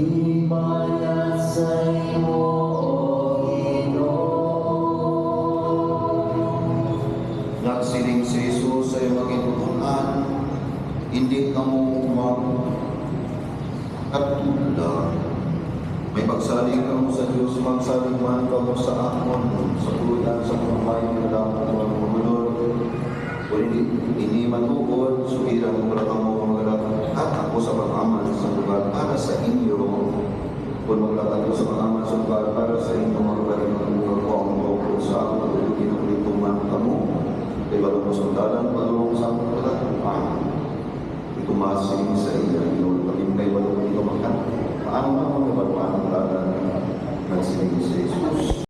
himaya sa imo, O Ginoo. Nagsiling si Jesus sa iyong magitutunan, hindi ka mo magkatula. May pagsaling ka mo sa Diyos, magsaling man ka mo sa akon, sa tulan, sa pamay, na dapat mo ang mamulod. Kung hindi matugod, sugira mo para ka mo maglalat at ako sa pag-aman sa lugar para sa inyo. Kung maglalat ko sa pag-aman sa lugar para sa inyo, maglalat ko ang mga sa ako, kung kinapulituman ka mo. Kay balong mo sa dalan, balong sa akong kalatuan. Itumasing sa iya, Lord. Paging kay balong ito makan. Paano naman may baluan?